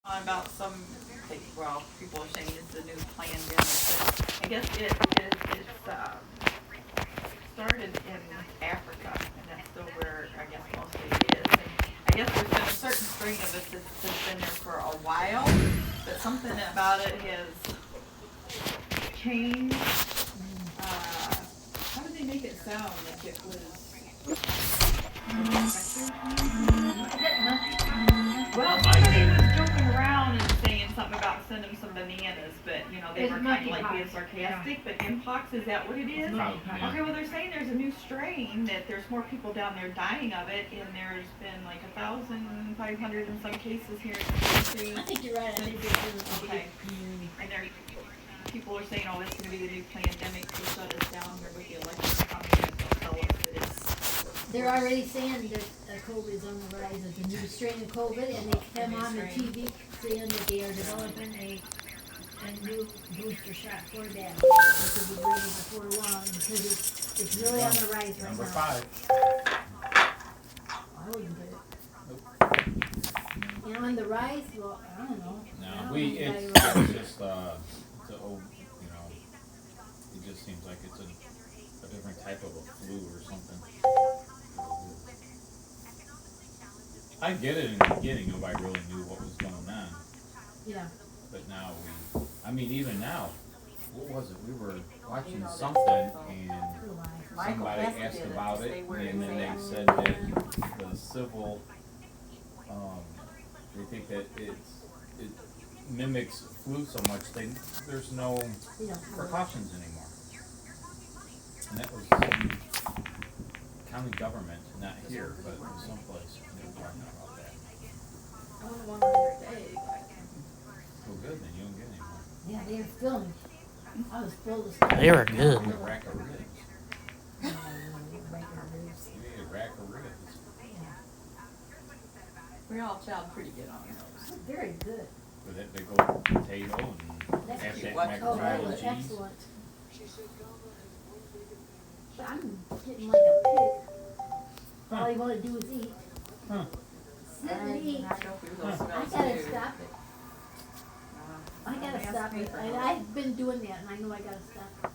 About some, well, people are saying it's a new pandemic, but I guess started in Africa, and that's still where I guess mostly it is. And I guess there's been a certain strain of it that's been there for a while, but something about it has changed. How did they make it sound like it was? Well, somebody was joking around and saying something about send them some bananas, but they were kind of like being sarcastic. But mpox, is that what it is? Okay, well they're saying there's a new strain that there's more people down there dying of it, and there's been like 1,500 in some cases here in I think you're right. I think it's okay. And people are saying, oh, it's going to be the new pandemic to shut us down here with the election coming in. They'll tell us that it's. They're already saying that COVID is on the rise. It's a new strain of COVID, and they come on the TV saying that they are developing a new booster shot for that. Which will be ready before long because it's really on the rise right now. Number 5. I wouldn't get it. Nope. On the rise? Well, I don't know. No, it's just, it's an old, it just seems like it's a different type of a flu or something. I get it in the beginning, nobody really knew what was going on. Yeah. But now even now, what was it? We were watching something and somebody asked about it, and then they said that the civil, they think that it mimics flu so much, there's no precautions anymore. And that was county government, not here, but someplace. They were talking about that. I went one other day, Well, good, then you don't get any more. Yeah, they were filming. I was full of stuff. They were good. You get a rack of ribs. You need a rack of ribs. we all chowed pretty good on those. Very good. With that big old potato and That's half cute. that What? Oh, macaroni that and was cheese. excellent. But I'm getting like a pig. All you want to do is eat. Huh. Sit and eat. I go through those I smells gotta too. stop it. I gotta stop it. And I've been doing that, and I know I gotta stop it.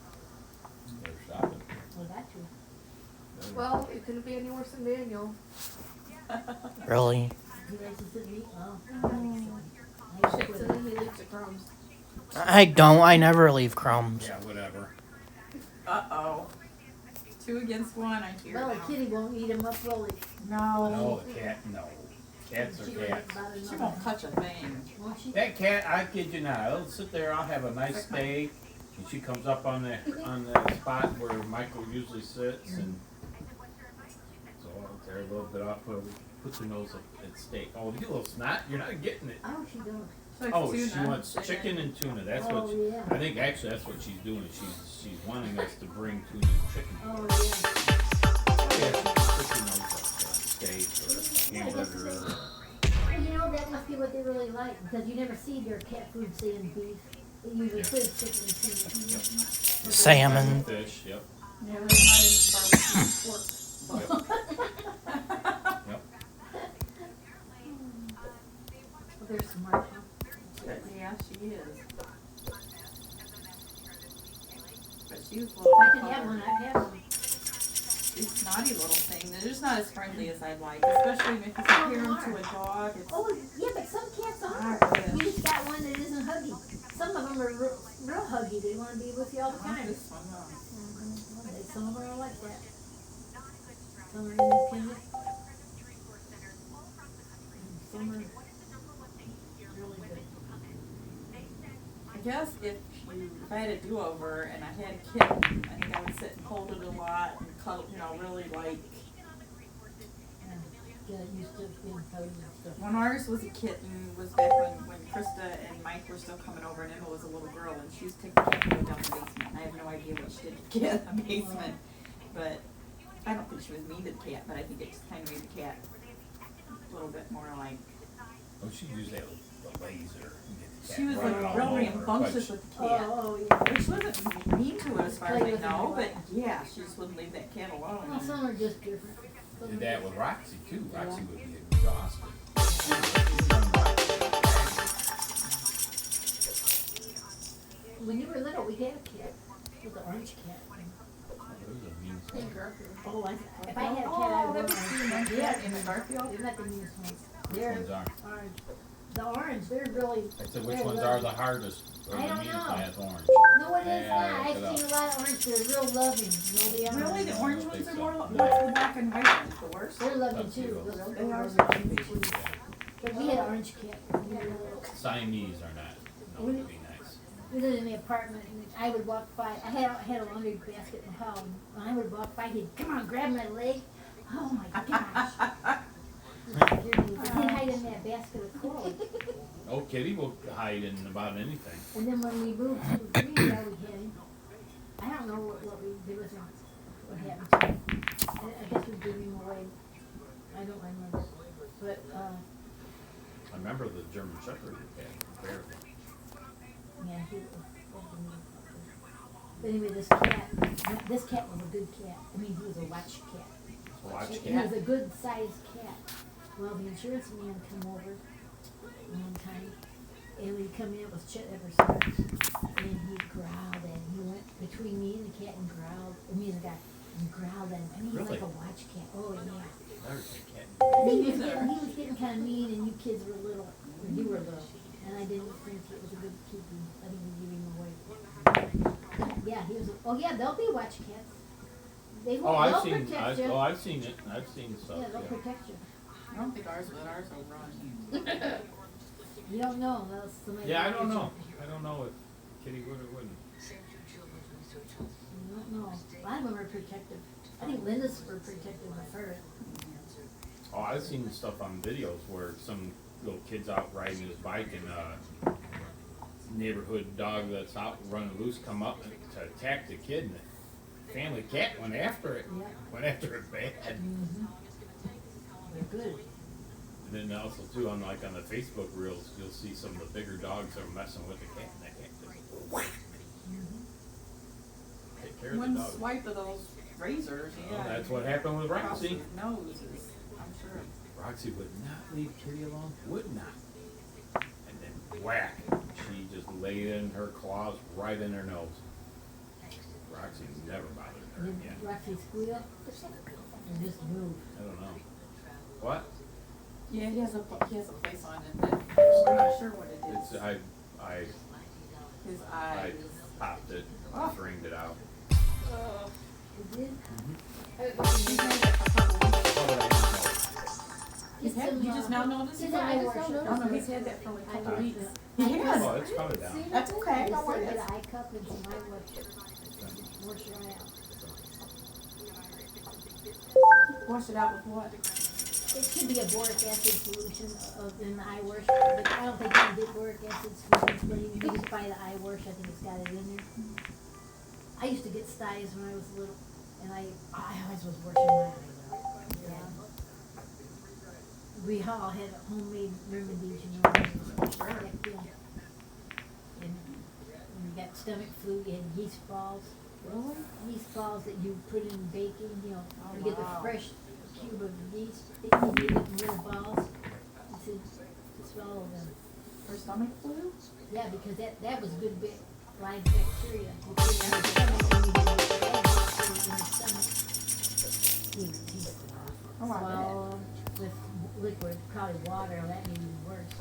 Better stop it. Well, that too. Better. Well, it couldn't be any worse than Daniel. Really? You guys just sit and eat? Oh. I Shits quit. and then he leaves the crumbs. I don't. I never leave crumbs. Yeah, whatever. Uh-oh. 2 against 1, I hear Well, the now. kitty won't eat them up, will he? No, the cat, no. Cats are She cats. She won't touch a thing. Won't she? That cat, I kid you not, I'll sit there, I'll have a nice steak, and she comes up on the spot where Michael usually sits, and so I'll tear a little bit off, put your nose up at steak. Oh, you little snot, you're not getting it. Oh, she don't. She likes Oh, she tuna, wants chicken and tuna. That's Oh, what yeah. I think. Actually, that's what she's doing. She's wanting us to bring tuna and chicken. Oh, yeah. Yeah, she puts her nose up steak or hamburger. Well, that must be what they really like, because you never see their cat food saying beef. It usually says chicken and tuna. Salmon. Fish. Yep. Yeah, we're not in barbecue pork. Yep. Well, they're smart, huh? But yeah, she is. But she's a I little can have one, I've had one. She's a snotty little thing. They're just not as friendly as I'd like, especially if you compare them to a dog. It's, Oh, yeah, but some cats are. Yeah. We just got one that isn't huggy. Some of them are real huggy. They want to be with you all the time. this one, Some of them are like that. Some are independent. Some are really good. I guess if I had a do-over and I had a kitten, I think I would sit and hold it a lot and cuddle, really like. Get used to being cozy and stuff. When ours was a kitten, was back when Krista and Mike were still coming over, and Emma was a little girl, and she was taking the cat to go down the basement. I have no idea what she did to the cat in the basement, but I don't think she was mean to the cat, but I think it just kind of made the cat a little bit more like. Oh, she used that the laser. and get the cat She was running like all real over her, rambunctious but with the cat. Oh, yeah. Which wasn't mean to her as far as Play I with her know, a but lot. yeah, she just wouldn't leave that cat alone. Well, some are just different. Some Did are that just- with Roxy too. Roxy would be exhausted. with the orange cat. Those are mean Pink stuff. Garfield. Oh, if I had a cat, I Oh, would want that's orange. the orange Yeah, cat in the Garfield? they're not the meanest ones. Which They're ones are? orange. The orange, they're really. I said, which they're ones lovely. are the hardest or I the don't meanest? know. That's orange. No, it is Yeah, not. look I've it up. seen a lot of orange. They're real loving. No, they are. Really, the I orange don't ones think are so. more, No. what's the black and white ones, the worst? They're loving That's too. beautiful. Those They are loving loving. too. But we had an orange cat. When we were little. Siamese are not known to be nice. We lived in the apartment, and I would walk by. I had a laundry basket in the hall. And when I would walk by, he'd come on, grab my leg. Oh my gosh! He'd hide in that basket of clothes. Oh, Kitty will hide in about anything. And then when we moved to Greenville, we had him. I don't know what we did with him. What happened to him? I guess we gave him away. I don't remember. But I remember the German Shepherd cat. Bear. yeah, he was. But anyway, this cat was a good cat. I mean, he was a watch cat. Watch He cat. was a good sized cat. Well, the insurance man come over one time, and when he come in, it was Chet Everson, and he growled at him. He went between me and the cat and growled, me and the guy, and growled at him. I mean, he's Really? like a watch cat. Oh yeah. There's a cat. He was getting kind of mean, and you kids were little, or you were little, and I didn't think it was a good keeping. I think we give him away. Yeah, he was. Oh yeah, they'll be watch cats. They will. Oh, I've they'll seen. protect you. I've seen it. I've seen stuff. Yeah, they'll Yeah. protect you. I don't think ours will run. You don't know unless somebody. Yeah, I watches don't you. know. I don't know if Kitty would or wouldn't. You don't know. A lot of them are protective. I think Linda's were protective of her. Oh, I've seen stuff on videos where some little kid's out riding his bike and neighborhood dog that's out running loose come up to attack the kid, and the family cat went after it. Yeah. Went after it bad. Mm-hmm. They're good. And then also too on the Facebook reels, you'll see some of the bigger dogs are messing with the cat, and that cat just whack. Take care of the One dog. swipe of those razors, Well, yeah. that's what happened with Across Roxy. his nose is, I'm sure. Roxy would not leave Kitty alone, would not. And then whack, she just laid in her claws right in her nose. Roxy never bothered her And again. then Roxy squeal and just move. I don't know. What? Yeah, he has a face on it that, we're not sure what it It's, is. His I eyes. popped it, Oh. drained it out. Oh. It did. He's had that for a couple weeks. Oh, but I didn't know. He's had, you just now noticed? He's it? an eye washer. Oh, no, he's had that for like a couple weeks. Eye He has. Oh, it's coming down. That's okay, Just don't worry. get an eye cup and some eye wash. Wash your eye out. Wash it out with what? It should be a boric acid solution in the eye wash, but I don't think you get boric acid solutions, but you can just buy the eye wash, I think it's got it in there. I used to get styes when I was little, and I always was washing my eyes out. Yeah. We all had homemade remedies, you know, back then. And when you got stomach flu, you had yeast balls. Really? Yeast balls that you put in baking, you know, Oh, you get the wow. fresh cube of yeast, you make it in little balls. It's all of them. For stomach flu? Yeah, because that was good live bacteria. You put it in your stomach and you get the live bacteria in your stomach. You Oh, I bet. swallow them with liquid, probably water, that may be worse.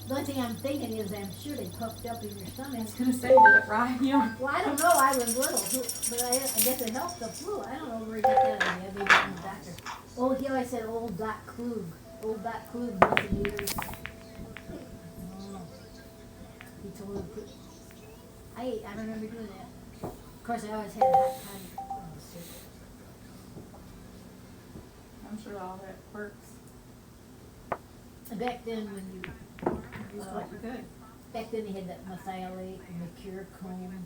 The only thing I'm thinking is I'm sure they puffed up in your I stomach. was gonna say, did it fry you? Well, I don't know, I was little, but I guess it helped the flu. I don't know where he got that idea, maybe from the doctor. Oh, he always said old Doc Klug. Old Doc Klug must have used. He told him to put, I remember doing that. Of course, I always had a hot toddy when I was sick. I'm sure all that works. And back then, when you, Just what you could. back then they had that methylate and the Curacone.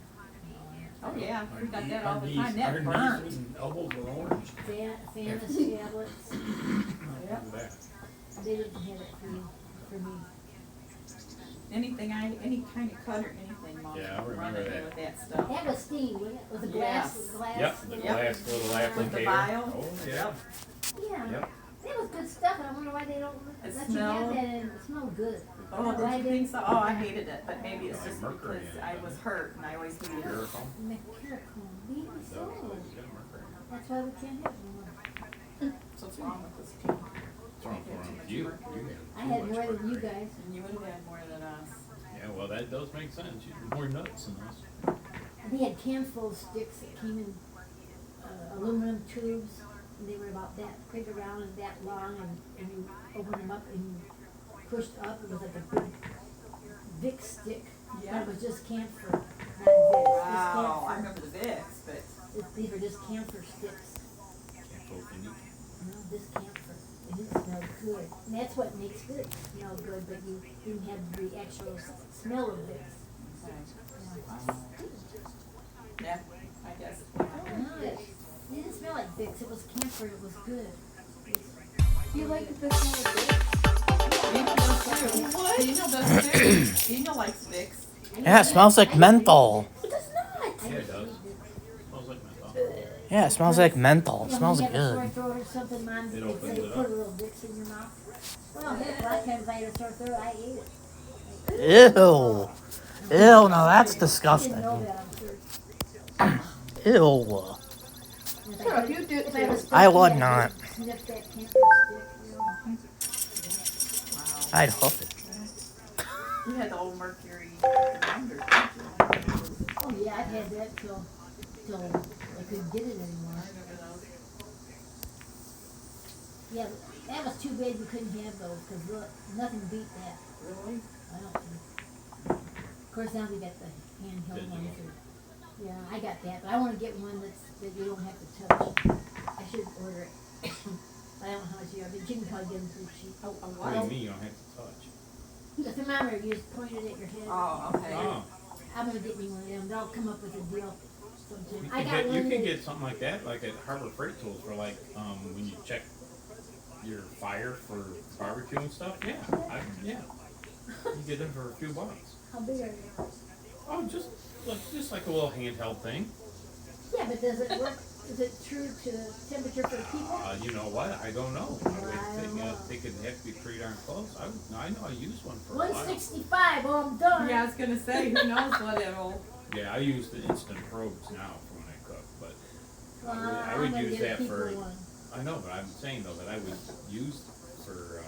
Oh, yeah, we got that all the Our time. That knees burns. and elbows are orange. Fantasy tablets. Yep. Look at that. They didn't have it for me. Anything, any kind of cut or anything, Mom. Yeah, I remember run it that. with that stuff. That was steam, wasn't it? Was a glass, Yes. glass. Yep, the Yep. glass little applicator. With the vial. Oh, yeah. Yeah. Yep. It was good stuff, and I wonder why they don't It let you have smelled- that, and it smelled good. Oh, Why did you they- think so? Oh, I hated it, but maybe it's Like just mercury because in it, I doesn't was it? hurt and I always hated it. Miracle? Mercurochrome, maybe That so. was good mercury. That's why we can't have no more. So what's wrong with this team? What's wrong with you? I had more than you guys. And you would have had more than us. Yeah, well, that does make sense. You're more nuts than us. And they had cans full of sticks that came in aluminum tubes, and they were about that big around and that long, and you open them up and you pushed up, it was like a big Vicks stick. Yeah. But it was just camphor, not Vicks, Wow, I just camphor. remember the Vicks, but These were just camphor sticks, Can't vote for you. just camphor. And it smelled good. And that's what makes Vicks smell good, but you didn't have the actual smell of Vicks. yeah, I guess. No, it didn't smell like Vicks, it was camphor, it was good. You like the smell of Vicks? Dina does too. What? Dina does too. Dina likes Vicks. Yeah, it smells like menthol. It does not! Yeah, it does. Smells like menthol. Yeah, it smells like menthol. It Yeah, smells when you have a good. sore throat or something, Mom, It they opens say it put up. a little Vicks in your mouth. Well, heck, a lot of times I had a sore throat, I ate it. Ew. Ew, no, that's I didn't disgusting. know that, I'm sure. Ew. If Sure, if you do- if I was I would thirsty, not. Sniff that camphor stick, you know. I'd huff it. You had the old mercury grinder, didn't you? Oh, yeah, I've had that till I couldn't get it anymore. I remember those. Yeah, that was too bad we couldn't have those, cause look, nothing beat that, Really? I don't think. Of course, now we got the handheld ones. Yeah, I got that, but I wanna get one that you don't have to touch. I should order it. I don't know how much you are, but you can probably get them pretty cheap. Oh, a What do you what? mean you don't have to touch? The thermometer, you just point it at your head. Oh, okay. Oh, I'm gonna get me one of them, they'll come up with a deal sometime. you I can got get, one you can that- get something like that, like at Harbor Freight Tools for like, when you check your fire for barbecue and stuff. Yeah, yeah. You get them for a few bucks. How big are they? Oh, just like a little handheld thing. Yeah, but does it work, is it true to temperature for people? You know what? I don't know. I don't know. Think it'd have to be pretty darn close. I know I used one for a while. 165, oh, I'm done. Yeah, I was gonna say, who knows what it'll. Yeah, I use the instant probes now for when I cook, but Well, I would I'm gonna use get a that for. people one. I know, but I'm saying though that I would use for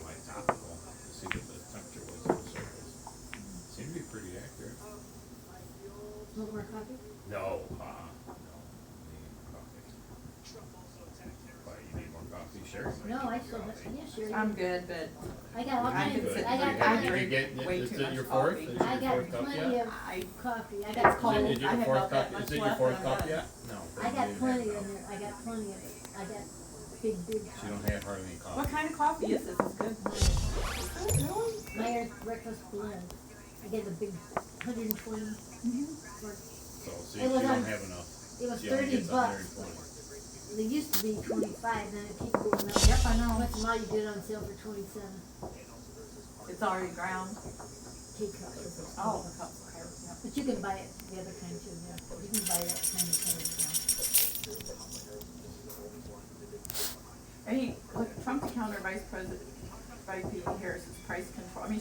my topical to see what the temperature was on the surface. Seemed to be pretty accurate. Want more coffee? No, no. Need coffee. Why, you need more coffee? Sure. No, I still have, yeah, sure. I'm good, but I got all I kinds can of, sit I got here. plenty I of, drink way is too it much your fourth? coffee. Is I your got fourth cup plenty yet? of I, coffee, I It's got cold. plenty, Is it I your have fourth about that cup? much Is it your left fourth in cup that. yet? No. I got plenty in there, I got plenty of it, I got big, So you don't have hardly any coffee. what kind of coffee is this? It's good. Myers breakfast blend. I get a big 120 for, So see, It you was don't on- have enough. it was She only 30 gets bucks. 120. They used to be 25, then it keeps going up. Yep, I know. Once in a while you get it on sale for 27. It's already ground. Teacups. is what it's Oh, called. the cups. Okay, yep. But you can buy it, the other kind too, yeah. You can buy that kind of color, yeah. Hey, look, Trump's counter vice president, VP Harris's price control. I mean,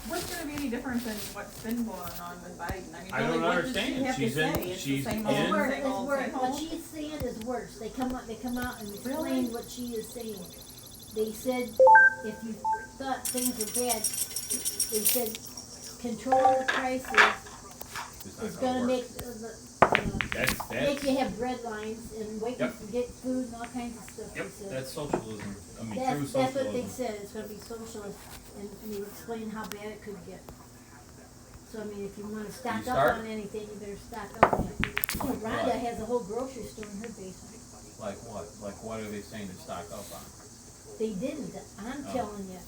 what's gonna be any different than what's been going on with Biden? I mean, I don't really, what does she understand. have to She's in- say? It's she's the same in- old, It's worse, same it's old, worse. same What old. she's saying is worse. They come out and explain Really? what she is saying. They said, if you thought things were bad, they said, controlling the prices It's not is gonna work. make That's make you have bread lines and wake you Yep. forget food and all kinds of stuff, yep. they said. That's socialism. I mean, true That's socialism. what they said, it's gonna be socialist, and they explain how bad it could get. So, I mean, if you wanna stock You up start? on anything, you better stock up on it. Oh, Rhonda Right. has a whole grocery store in her basement. Like what? Like what are they saying to stock up on? They didn't, I'm Oh. telling you.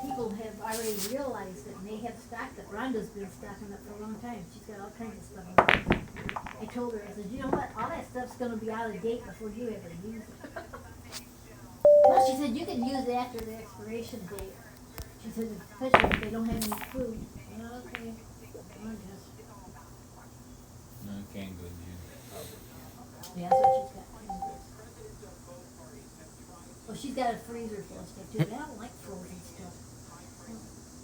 People have already realized that, and they have stocked up. Rhonda's been stocking up for a long time, she's got all kinds of stuff. I told her, I said, you know what, all that stuff's gonna be out of date before you ever use it. Well, she said, you can use it after the expiration date. She said, especially if they don't have any food. Well, okay, I guess. No, canned goods. Yeah, that's what she's got. Well, she's got a freezer full of stuff too, but I don't like frozen stuff.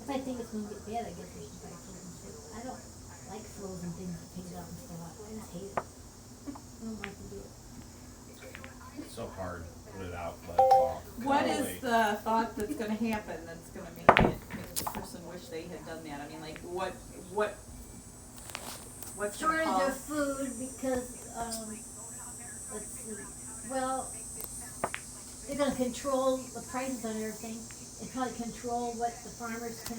If I think it's gonna get bad, I guess I should buy frozen stuff. I don't like frozen things to take it out and stuff. I just hate it. I don't like to do it. It's so hard to put it out, let it off. What Go is away. the thought that's gonna happen that's gonna make the person wish they had done that? I mean, like, what's gonna Shortage of cause? food because, let's see, well, they're gonna control the prices on everything, and probably control what the farmers can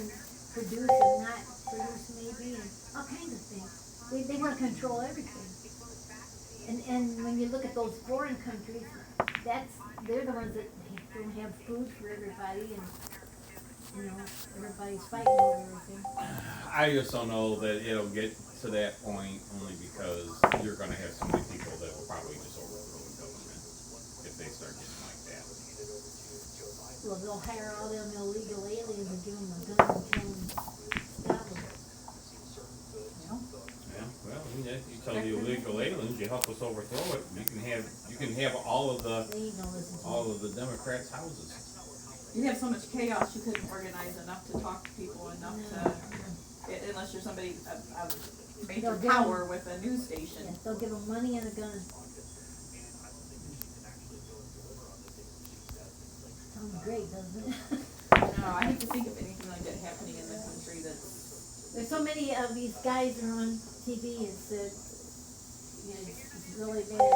produce and not produce maybe, and all kinds of things. They wanna control everything. And when you look at those foreign countries, they're the ones that don't have food for everybody, and, you know, everybody's fighting over everything. I just don't know that it'll get to that point only because you're gonna have so many people that will probably just overthrow the government if they start getting like that. Well, they'll hire all them illegal aliens and give them a gun and tell them, stop them. Yeah, well, you tell the illegal aliens, you help us overthrow it, you can have all of They ain't gonna listen to all them. of the Democrats' houses. You have so much chaos, you couldn't organize enough to talk to people, enough to, unless you're somebody of major They'll give power with a news station. Yeah, they'll give them money and a gun. Sounds great, doesn't it? No, I hate to think of anything like that happening in the country that's, There's so many of these guys that are on TV and said, you know, it's really bad.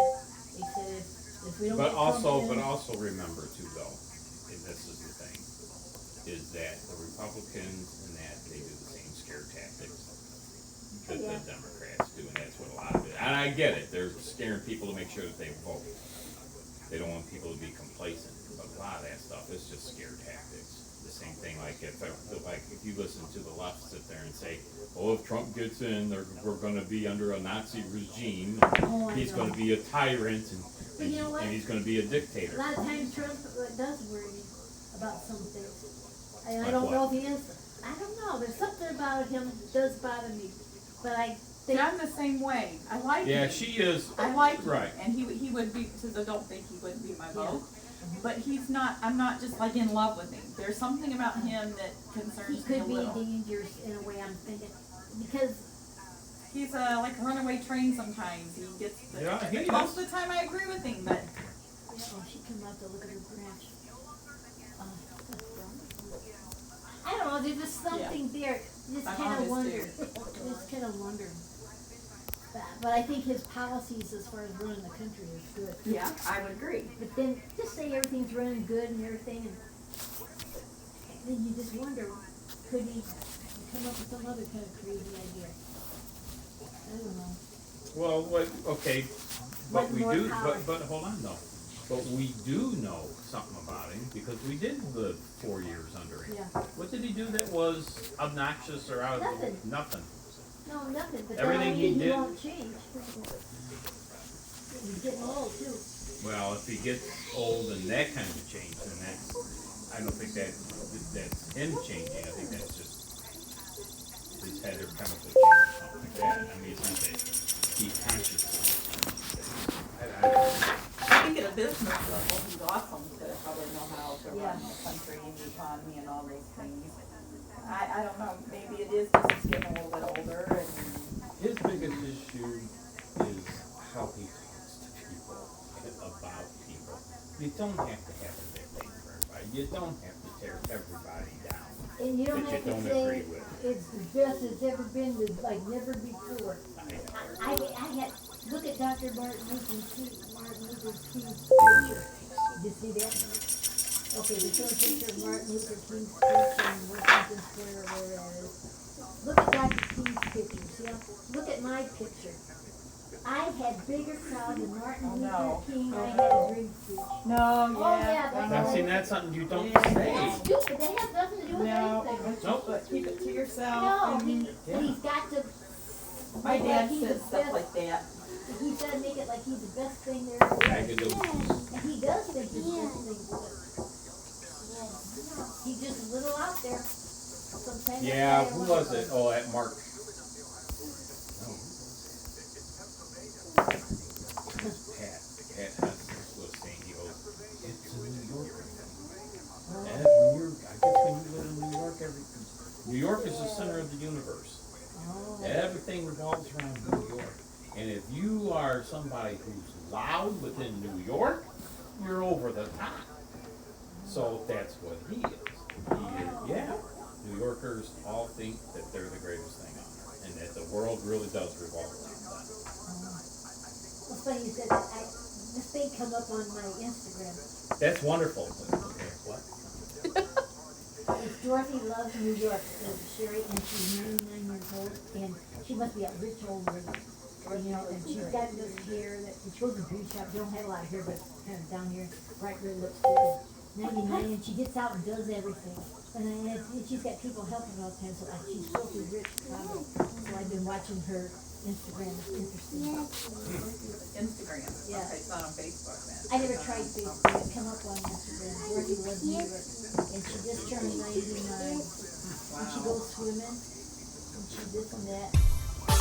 They said if we don't But get also Trump in, remember too though, and this is the thing, is that the Republicans and that they do the same scare tactics that Yeah. the Democrats do, and that's what a lot of it, and I get it, they're scaring people to make sure that they vote. They don't want people to be complacent, but a lot of that stuff is just scare tactics. The same thing, like if you listen to the left sit there and say, oh, if Trump gets in, we're gonna be under a Nazi regime, Oh, I he's know. gonna be a tyrant, But you know what? and he's gonna be a a dictator. lot of times Trump does worry me about some things. I Like don't what? know if he is, I don't know, there's something about him that does bother me. But I see, think, I'm the same way. I like Yeah, him. she is, I like him, right. and he would be, since I don't think he would be my Yeah. vote. But he's not, I'm not just like in love with him. There's something about him that he concerns me a could be little. dangerous in a way, I'm thinking, because He's like a runaway train sometimes. He gets, Yeah, he is. most of the time I agree with him, but oh, she come out to look at her branch. I don't know, there's just something there, you just My kinda mom is wonder, too. just kinda wonder. But I think his policies as far as running the country is good. yeah, I would agree. But then, just say everything's running good and everything, and then you just wonder, could he come up with some other kind of crazy idea? I don't know. Well, okay, but What we more do, power? but hold on though. But we do know something about him because we did live 4 years under him. Yeah. What did he do that was obnoxious or out of Nothing. nothing? No, nothing, but that Everything don't he mean he did- won't change. He's getting old too. Well, if he gets old and that kind of change, then I don't think that's him changing. I think that's just his head or chemical change or something like that. I mean, it's not that he consciously. I think at a business level, he's awesome to probably know how to Yeah. run the country and the economy and all those things. I don't know, maybe it is just he's getting a little bit older and, His biggest issue is how he talks to people, about people. You don't have to have a big thing for everybody. You don't have to tear everybody down And you don't that have you to don't say agree with. it's the best it's ever been, like never before. I had, look at Dr. Martin Luther King's picture. Did you see that? Okay, they showed a picture of Martin Luther King's speech in Washington Square or where that is. Look at Dr. King's picture, see how, look at my picture. I had bigger crowd than Martin Oh, Luther no. King, I Oh, had no. a drink speech. no, Oh, yeah, that's Now, all. see, that's something you don't That's say. stupid, that has nothing to do with no, anything. Nope. but keep it to yourself. No, and he's got to. My make dad like he's the says stuff best- like that. He's gotta make it like he's the best thing there ever was. Braggadocious. And he does think he's the best thing there is. He's just a little out there. Sometimes. Yeah, who was it? Oh, at Mark. Oh. Pat Hessens was saying, he goes, it's a New Yorker universe. Oh. Everything revolves around New York. And if you are somebody who's loud within New York, you're over the top. So that's what he is. Yeah. New Yorkers all think that they're the greatest thing on earth, and that the world really does revolve around them. It's funny you said that. This thing come up on my Instagram. That's wonderful. Okay, what? It's Dorothy Loves New York, Sherry, and she's 99 years old, and she must be a rich old lady. You know, and she's got this hair that, she goes to the beauty shop, don't have a lot of hair, but kind of down here, bright red lipstick. 99, and she gets out and does everything. And she's got people helping all the time, so she's filthy rich, probably. So I've been watching her Instagram, it's interesting. Instagram, Yeah. okay, it's not on Facebook then. I never tried Facebook, it come up on Instagram, Dorothy Loves New York, and she just turned 99. And she goes swimming, and she this and that. I'm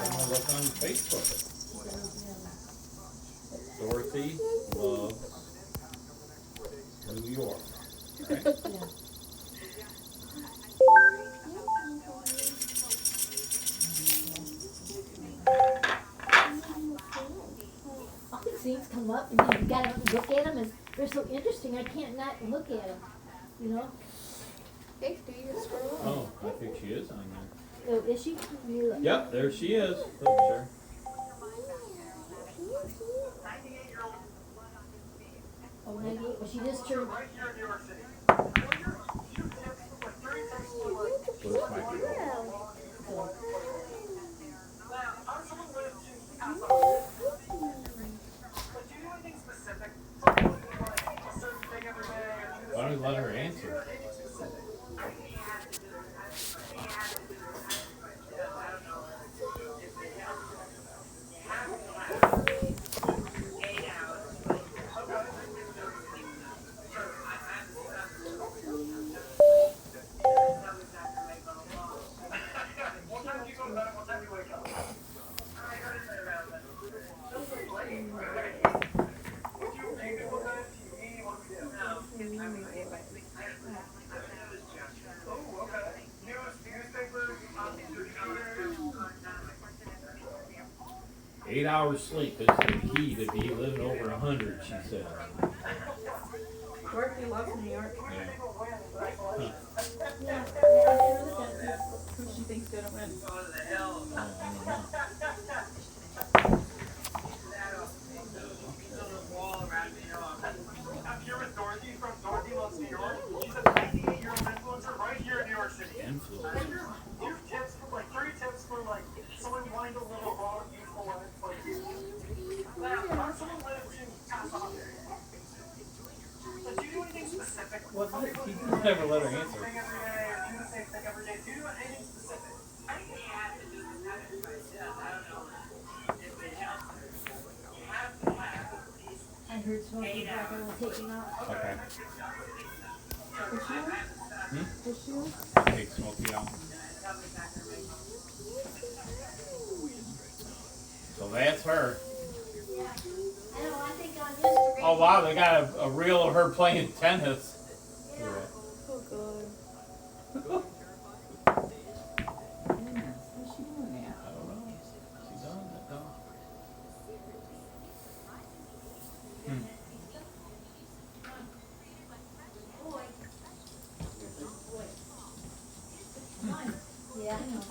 gonna look on Facebook. Dorothy Loves New York. Right? Yeah. All these things come up, and you gotta look at them, and they're so interesting, I can't not look at them, you know? Hey, do you scroll up? Oh, I think she is on there. Oh, is she? You look. Yep, there she is. Look, sure. Oh, 98, well, she just turned, Where's my girl? Why don't we let her answer? Eight hours sleep is the key to be living over 100, she said. Dorothy Loves New York, Yeah. yeah, who she think's gonna win? Oh, I don't know. I'm here with Dorothy from Dorothy Loves New York. She's a 98-year-old influencer right here in New York City. Influencer. You have tips for like 3 tips for like someone wanting to live a raw, youthful life. Like, how someone lives in Casa. So do you do anything specific? What's Some it? people He do just never let her the same answer. thing every day, or do the same thing every day. Do you do anything specific? I heard smoking crack, I will take him out. Okay. Hmm? Take Smokey out. So that's her. I know, I think on Instagram. Oh wow, they got a reel of her playing tennis. Yeah. Oh, God. What's she doing now? I don't know. She's on that though. Yeah, I know.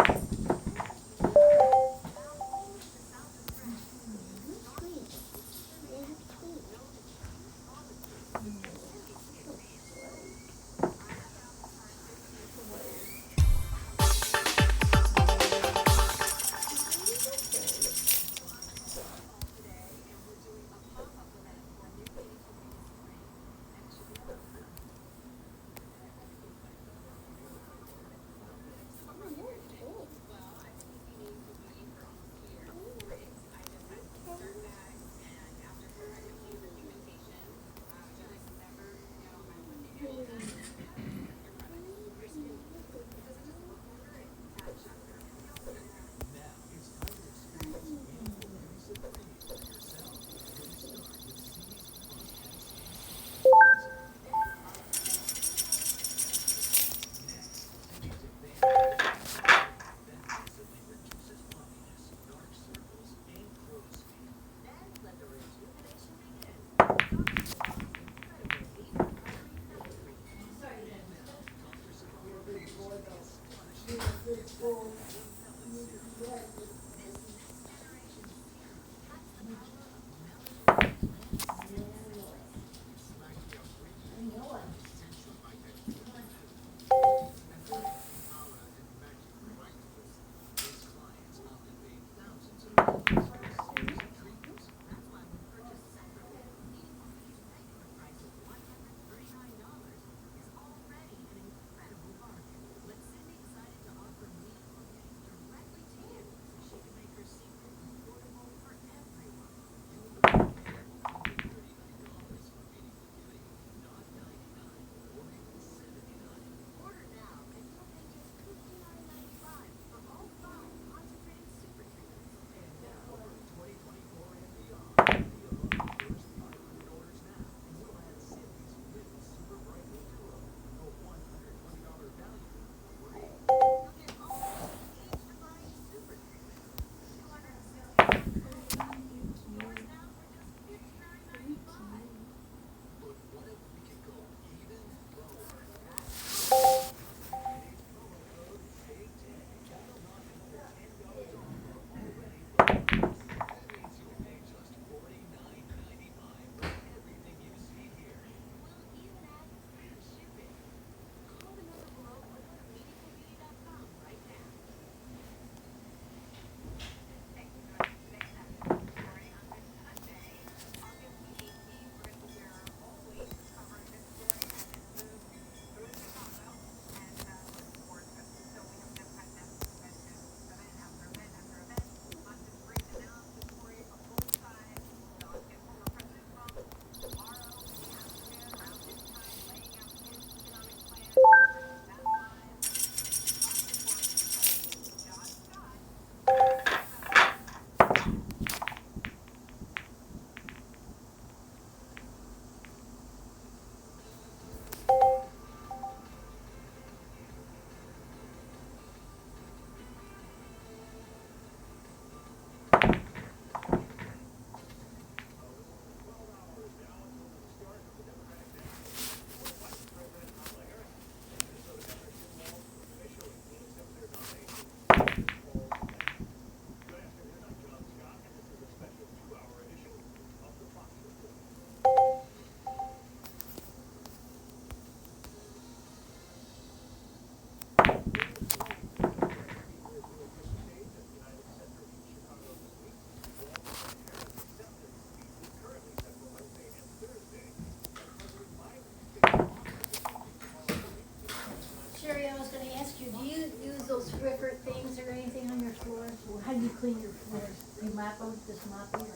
those Swiffer things or anything on your floors? Well, how do you clean your floors? You mop them, just mop them,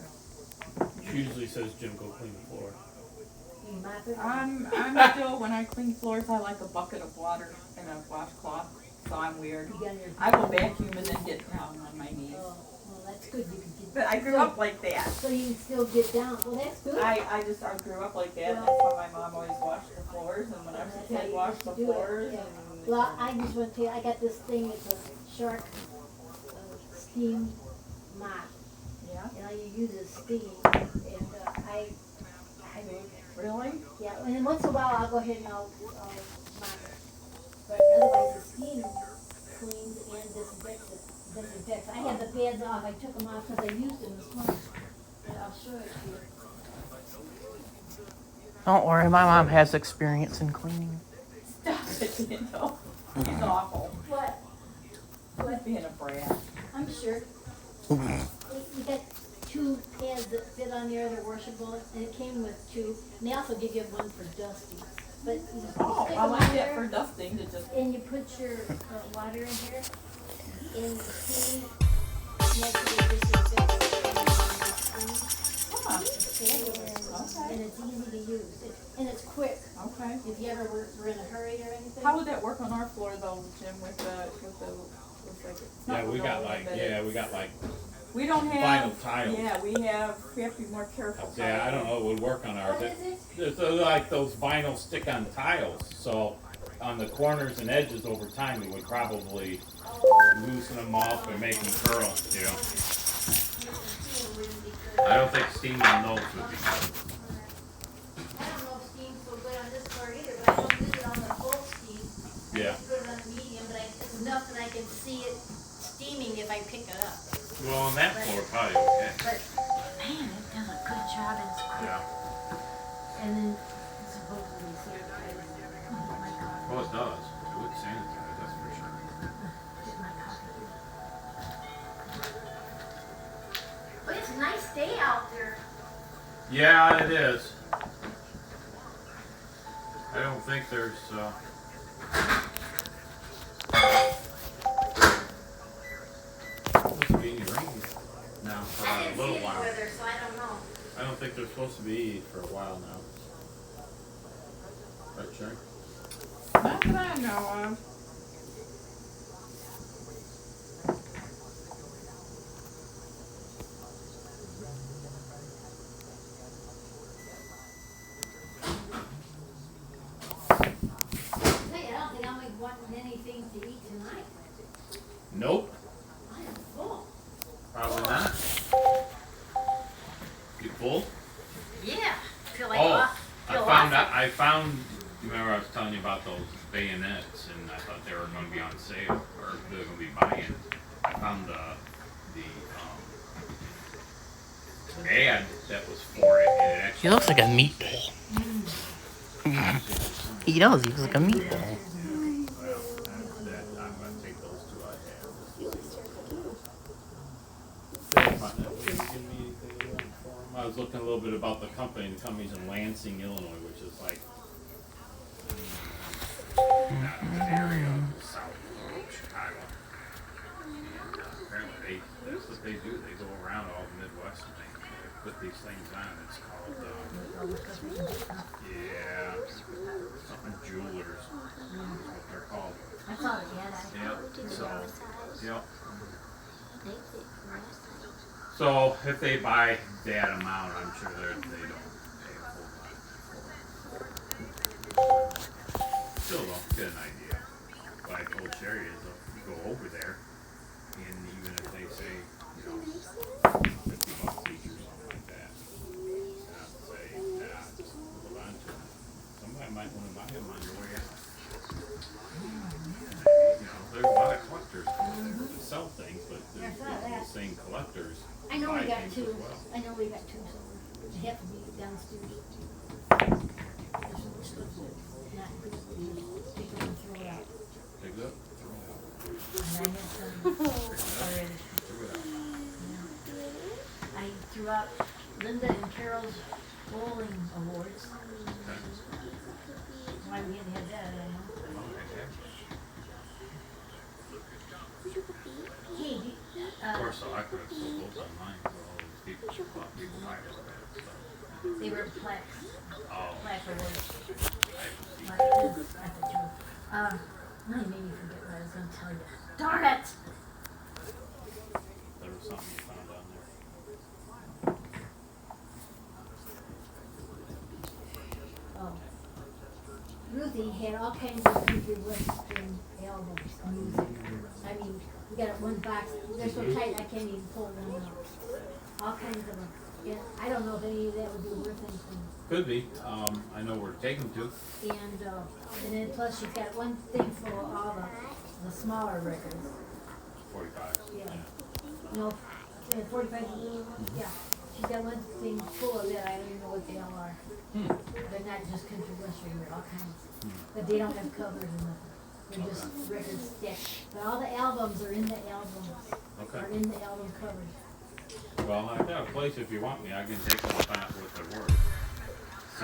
or She usually says, Jim, go clean the floor. you mop it? I'm still, when I clean floors, I like a bucket of water and a washcloth, so I'm weird. You got your. I will vacuum and then get down on my knees. Oh, well, that's good, you can get. But I grew up like that. So you can still get down, well, that's good. I grew up like that, and that's why my mom always washed the floors, and when I was a That's how kid, you washed the used to do it, floors, yeah. and. Well, I just want to tell you, I got this thing, it's a Shark steam mop, Yeah, and all you use is steam, and I really? yeah, and then once in a while I'll go ahead and I'll mop it. But otherwise the steam cleans and disinfects. I had the pads off, I took them off because I used them this morning, but I'll show it to you. Don't worry, my mom has experience in cleaning. Stop it, you know. He's awful. What? He's being a brat. I'm sure. We got two pads that fit on there, they're washable, and it came with two. And they also give you one for dusting. But you just Oh, stick I them like on that there, for dusting to just. and you put your water in here, and the steam naturally disinfects Huh. and it's easy to use, and it's quick. Okay. If you ever were in a hurry or anything. How would that work on our floor though, Jim, with like, it's not Yeah, we got linoleum, like, but yeah, it's- we got like, We don't have. vinyl tiles. Yeah, we have to be more careful. yeah, I don't know, it would work on ours. What is it? They're like those vinyl stick-on tiles, so on the corners and edges over time, it would probably loosen them up and make them curl, you know? I don't think steam on those would be good. I don't know if steam's so good on this floor either, but I don't use it on the full steam. Yeah. I just put it on the medium, but it's enough that I can see it pick it up. Well, on that floor, probably okay. But, man, it does a good job and it's quick. Yeah. And then supposedly sanitize my coffee. Well, it does. It would sanitize, that's for sure. Get my coffee. But it's a nice day out there. Yeah, it is. I don't think there's, supposed to be any rain now for I a didn't little see any while. weather, so I don't know. I don't think there's supposed to be for a while now. Right, Sherry? Not that I know of. Hey, I don't think I'm wanting anything to eat tonight. Nope, I am full. probably not. You full? Yeah. Feel like I found, remember I was telling you about those bayonets and I thought they were gonna be on sale, or they were gonna be buying. I found the ad that was for it and it He actually. looks like a meatball. He does. He looks like a meatball. Well, I'm gonna take those two I have. I was looking a little bit about the company. The company's in Lansing, Illinois, which is like not an area south of Chicago. And apparently that's what they do. They go around all the Midwest and they put these things on. It's called something jewelers. Is what they're called. I saw it, yeah. Yep. So if they buy that amount, I'm sure they don't pay a whole lot for it. Still don't get an idea. What I told Sherry is if you go over there, and even if they say, $50 each or something like that, I'd say, just hold on to them. Somebody might want to buy them on your way out. There's a lot of collectors that sell things, but there's the same collectors. I know we buy got things two. as well. I know we got two, so they have to be downstairs. Not good. Pick it up and throw it out. Pick it up. And I have some already. Throw it out. I threw out Linda and Carol's bowling awards. Why we hadn't had that, I don't know. Hey, Of course, so I could have sold those online for all these people. People buy all that stuff. they were plaques, Oh, plaque awards. I see. Like this, I thought you were, now you made me forget what I was gonna tell you. Darn it! There was something you found on there. Oh. Ruthie had all kinds of country western albums, music. I mean, we got one box, they're so tight I can't even pull them out. All kinds of them. Yeah, I don't know if any of that would be worth anything. Could be. I know where to take them to. And then plus she's got one thing full of all the smaller records. 45. Yeah. No, 45, yeah. She's got one thing full of that, I don't even know what they all are. They're not just country western, they're all kinds. But they don't have covers or nothing. They're just records stacked. But all the albums are in the albums, Okay. are in the album covers. Well, I've got a place if you want me. I can take them out with their work. Or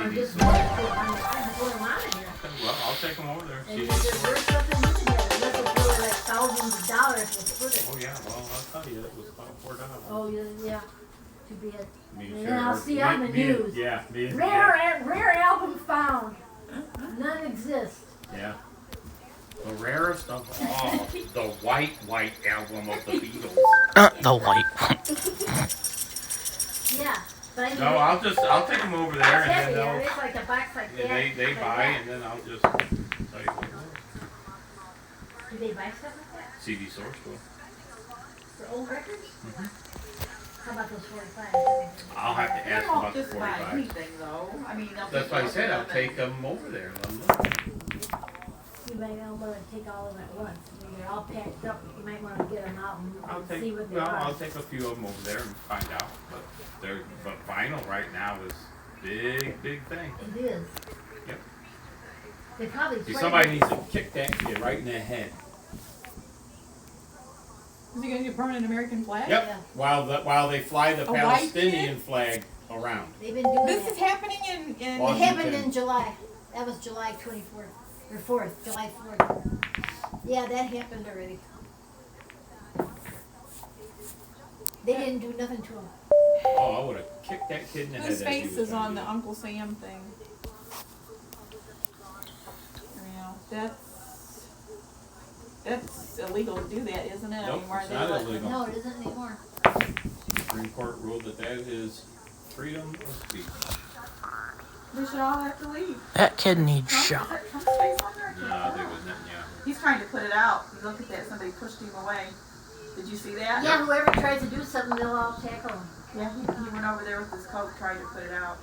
CD just store. put them on here. Well, I'll take them over there. And CD there's store. worth something in there, unless it's really like thousands of dollars to put it. Oh yeah, well I'll tell you, it was about $4. Oh, yeah, too bad. Me And and then I'll Sherry see were- on the me and- news. Yeah, me and Rare album found. None exist. yeah. The rarest of all, the white album of the Beatles. The white one. Yeah, but I mean, No, I'll take them over there it's and then heavy, they'll, it's like a box like that. they like buy that. and then I'll just tell you what it Do they buy stuff like that? is. CD source will. For old records? How about those 45? I'll have to They ask won't about the just buy 45. anything though. I mean, they'll That's take why I it said over I'll them take them over there. And let 'em look. you might not wanna take all of them at once. When they're all packed up, you might wanna get them out I'll and take, see what they well, are. I'll take a few of them over there and find out, but vinyl right now is big thing. It is. Yep. They probably See, play somebody it- needs to kick that kid right in the head. Is he gonna get burned an American flag? Yep, Yeah. while they fly the A white Palestinian flag around. They've been doing This that. is happening in It Washington. happened in July. That was July 24th, or 4th, July 4th. Yeah, that happened already. They didn't do nothing to him. Oh, I would've kicked that kid in the head. Whose as he face was is trying on to the do it. Uncle Sam thing? You know, that's illegal to do that, isn't it? Nope, Anymore? it's They not let- illegal. No, it isn't anymore. Supreme Court ruled that is freedom of speech. They should all have to leave. That kid needs Trump, shot. is that Trump's face on there? I can't No, tell. they wouldn't, yeah. He's trying to put it out. Look at that, somebody pushed him away. Did you see that? Yeah, whoever tries to do something, they'll all tackle him. Yeah, he went over there with his coat, tried to put it out.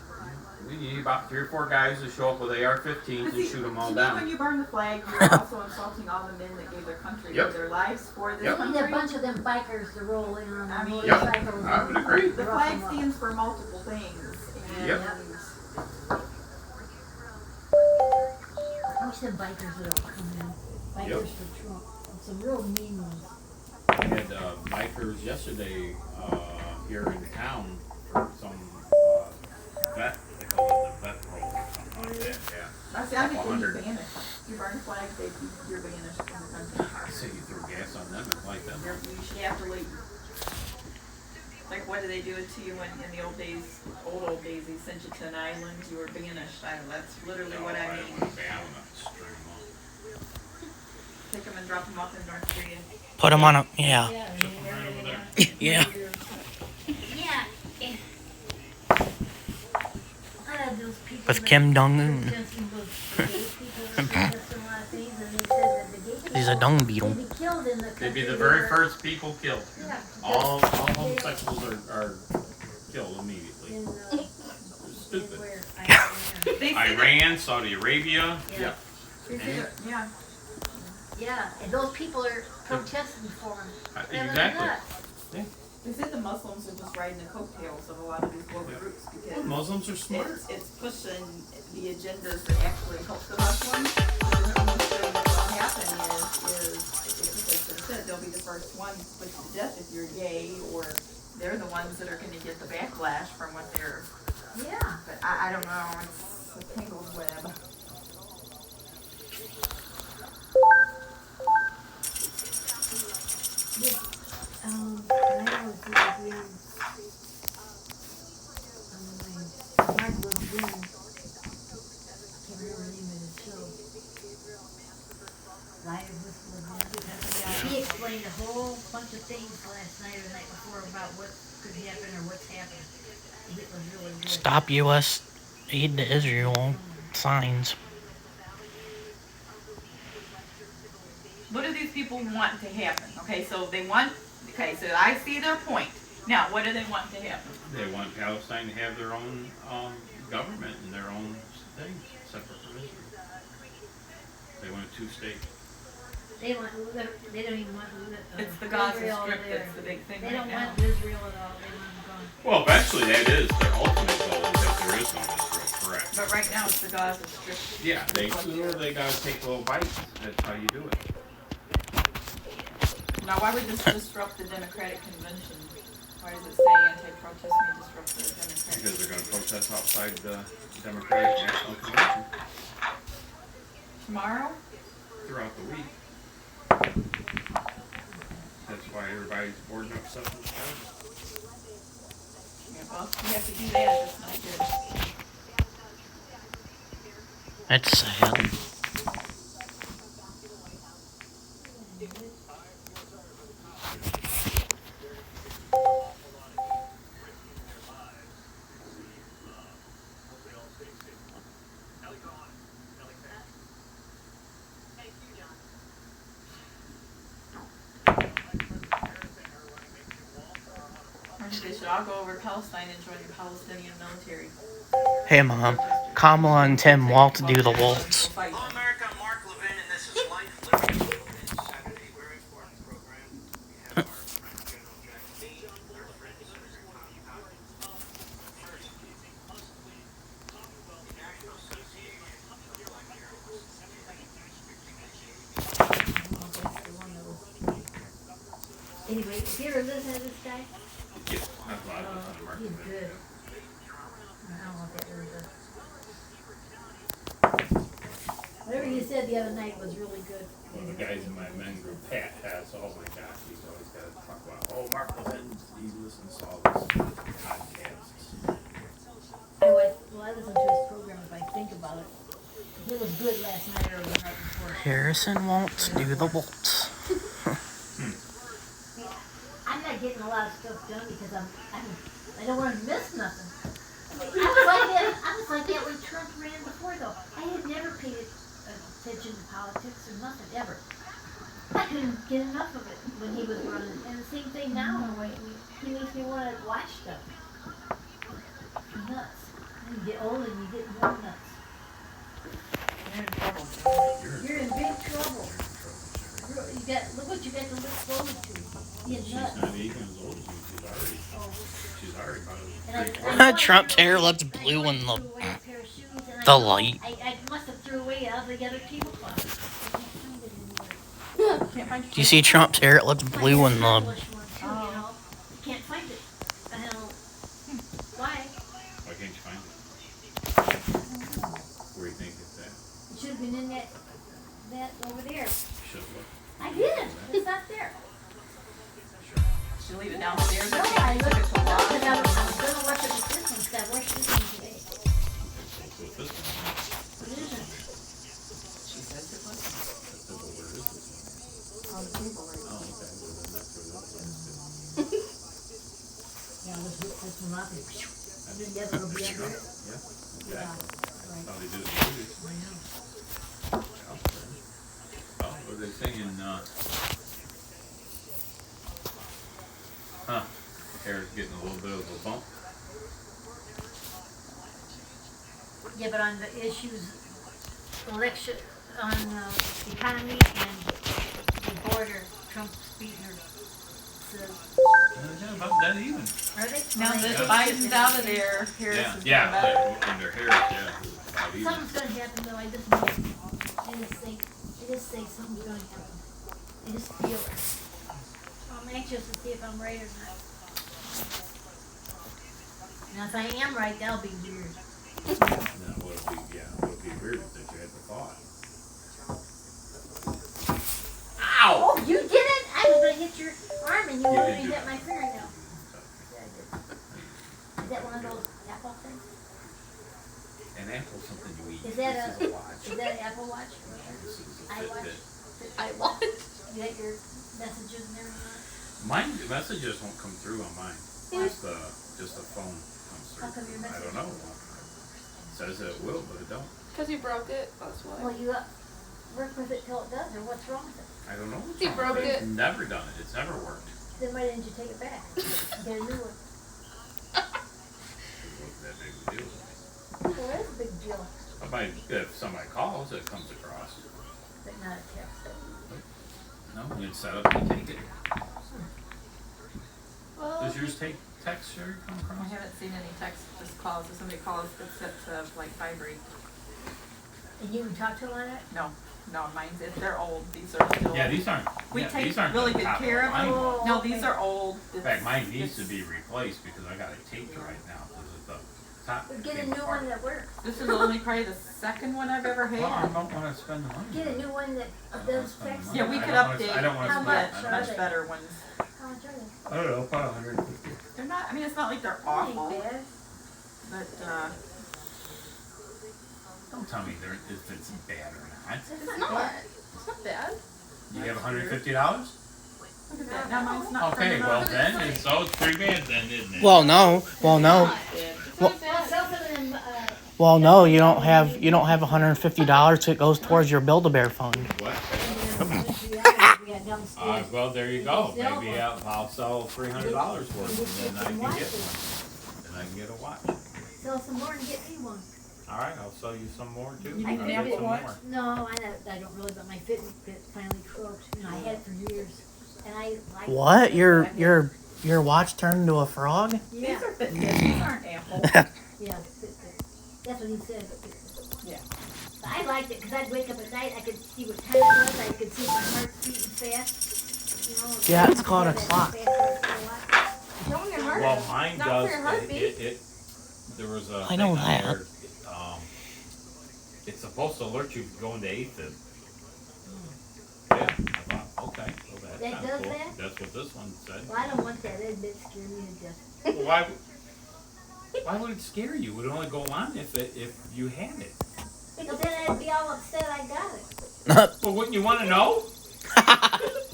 We need about 3 or 4 guys to show up with AR-15s and shoot them all To me, when down. you burn the flag, you're also insulting all the men that gave their country, Yep. their lives for this Yep. We need country. a bunch of them bikers to roll in on I the mean- Yep. motorcycles. I would agree. The Rough flag 'em up. stands for multiple things. And Yep. I wish them bikers would all come in. Bikers for Trump. Some real mean ones. We had bikers yesterday here in town for some vet, they call it the vet roll or something like that, yeah. I say, I think Couple when you hundred. banish, you burn a flag, you're banished from the country. I say you throw gas on them and light them. You should have to leave. Like, what do they do it to you when, in the old days, old days, they sent you to an island, you were banished? That's literally what I mean. Take them and drop them off in North Korea. Put him on a, yeah. Yeah. Yeah. Yeah. Those people With that Kim Jong-un. protesting those gay people that protest a lot of things, and they said that the gay people He's a dung beetle. they'd be killed in the They'd be country the very where- first people killed. Yeah. All homosexuals are killed immediately. In, Stupid. where They say that- Iran, Saudi Arabia, Yeah. yeah. they say that- yeah. Yeah, and those people are protesting for him. Exactly. They said the Muslims are just riding the coattails of a lot of these woke groups because Muslims are smart. it's pushing the agendas that actually help the Muslims. And the only thing that will happen is like I said, they'll be the first ones put to death if you're gay, or they're the ones that are going to get the backlash from what they're. Yeah. But I don't know. It's a tangled web. When I was young, Mark was doing, I can't remember the name of the show. Liars Whistle. He explained a whole bunch of things last night or the night before about what could happen or what's happened. It was really good. Stop U.S. aid to Israel signs. What do these people want to happen? Okay, so they want, okay, so I see their point. Now, what do they want to happen? They want Palestine to have their own government and their own thing, separate from Israel. They want a 2-state. They don't even want It's the Gaza Israel Strip there. that's the big thing They right don't now. want Israel at all. They want them gone. Well, eventually that is their ultimate goal, is that there is no Israel, correct? But right now it's the Gaza Strip. Yeah, they gotta take little bites. That's how you do it. Now, why would this disrupt the Democratic Convention? Why does it say anti-protest may disrupt the Democratic? Because they're gonna protest outside the Democratic National Convention Tomorrow? throughout the week. That's why everybody's boarding up stuff in the car. Yeah, well, you have to do that, that's not good. That's sad. They should all go over to Palestine and join the Palestinian military. Hey, Mom. Kamala and Tim Waltz do the waltz. Fight. Hello, America. I'm Mark Levin, and this is Anyway, if you ever listen to this guy, Yeah, that's what I was on the market. he's good. I don't know if that was whatever you said the other night was really good. One of the guys in my men group, Pat, has, oh my gosh, he's always got to talk about, oh, Mark Levin, he listens to all this podcasts. I listen to his program if I think about it. It was good last night or the night before. Harrison won't do the waltz. I'm not getting a lot of stuff done because I don't want to miss nothing. I was like that when Trump ran before though. I had never paid attention to politics or nothing ever. I couldn't get enough of it when he was running. And the same thing now in a way. He makes me want to watch stuff. Nuts. And you get older and you get more nuts. You're in trouble. You're in big trouble. You got, look what you got to look forward to. Being She's nuts. not even as old as me, Oh. she's already about And I- as I know I Trump's threw hair away- looks blue I in threw the away a pair of shoes and I the know light. I must have threw away out of the other tablecloth. I can't find it anymore. Can't find your Do you see Trump's hair? It looks blue in the Stylish one too, you know. You can't find it. I don't know why. Why can't you find it? Where do you think it's at? It should have been in that over there. Should look. I did. It's not there. Did you leave it downstairs? No, I looked. I was gonna wash it with this one. 'Cause I washed this one today. What's this one? It isn't. She says it was. That's the word is this On the table right one. Oh, okay, well then that's where that was. Yeah, this one up. And then the other will be under it. Yeah, Yeah. exactly. Right. How they do it in movies. I know. Oh, what are they singing, hair's getting a little bit of a bump. Yeah, but on the issues, election, on the economy and the border, Trump's beating her. Yeah, about that even. Are they? now Well, that they- Biden's out of there, Harris Yeah, is doing yeah, better. under Harris, yeah, about even. Something's gonna happen though, I just know. I just think something's gonna happen. I just feel it. I'm anxious to see if I'm right or not. Now if I am right, that'll be weird. Now, would be weird if you had the thought. Ow! Oh, you did it! I was gonna hit your arm and you You already didn't do hit that. my fingernail. Yeah, I did. Is that one of those Apple things? An apple's something you eat. Is that This a- is a watch. Is that an Apple Watch? This is a iWatch? Fitbit. I want. You got your messages and everything Mine, the messages won't come through on mine. Just the phone comes through. How come your I message- don't know. It says it will, but it don't. Because you broke it. That's on? why. Well, you work with it till it does, or what's wrong with it? I don't know what's He wrong broke with it. it. It's never done it. It's never worked. Then why didn't you take it back? Get a new one. It wasn't that big of a deal. Well, that's a big deal, If somebody calls, it comes across. but not a text. No, when it's set up, you take it. Well, Does yours take text, Sherry, come I across? haven't seen any text, just calls. If somebody calls, it's set to like vibrate. And you can talk to them on it? No, mine's, if they're old, these are still. Yeah, these aren't. We yeah, take these aren't really the good top care of line them. ones. Oh, No, okay. these are old. In fact, mine needs to It's- be replaced because I got it taped right now. Because of the top. Or get a came new apart. one that works. This is only probably the second one I've ever Well, I had. don't want to spend the money. Get a new one that I don't wanna does spend the text. money. Yeah, we I could don't wanna- update. I don't want to How spend. much I But don't- are much they? better ones. How much are they? I don't know, about 150. They're not, I mean, it's not like they're That ain't awful, bad. but, Don't tell me if it's bad or not. It's it's not not. bad. It's not bad. You have $150? look at that. Now mine's not Okay, turning well on. then, it's pretty bad then, isn't it? Well, no. Well, no. It's Well- not Well, bad. some of them, Well, no. You don't have $150. It goes towards your Build-A-Bear fund. What? we had downstairs. Well, there you go. Sell Maybe one. I'll sell $300 worth and then I can get Watches. one. Then I can get a watch. Sell some more and get me one. All right, I'll sell you some more too. You I'll need an get Apple some Watch? more. No, I don't really, but my Fitbit finally croaked. You know, I had it for years, and I like. What? Your watch turned into a frog? Yeah, These are Fitbits, these aren't Apple. yeah, Fitbit. That's what he said. Fitbit. Yeah. But I liked it because I'd wake up at night. I could see what time it was. I could see if my heart beating fast. you know. Yeah, it's called a that clock. fast for Don't get hurt. Well, mine Not does, for your heartbeat. there was a I thing know on that. there, it's supposed to alert you going to AFib. Yeah, I thought, okay, well that's That kinda does cool. that? That's what this one said. Well, I don't want that, that'd scare me to death. Well, why would it scare you? It would only go on if you had it. But then I'd be all upset I got it. Well, wouldn't you wanna know?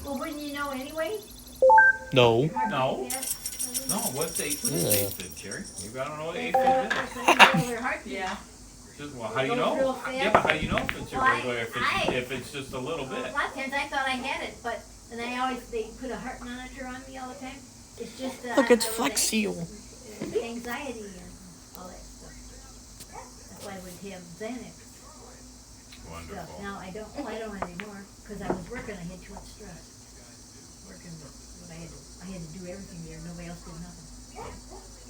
Well, wouldn't you know anyway? No. No. Yeah. No, what's AFib, Jerry? Maybe I don't know what If AFib a is. person knows their heartbeat. Yeah. Just, well, how do you Goes real know? fast. Yeah, but how do you know if it's your Well, regular, if it's just a little A bit? lot of times I thought I had it, but, and they put a heart monitor on me all the time. It's just, Look, it's I was Flex Seal. anxiety and all that stuff. That's why I would have Xanax stuff. Wonderful. Now I don't anymore, cause I was working, I had too much stress. Working, but I had to do everything there, nobody else did nothing.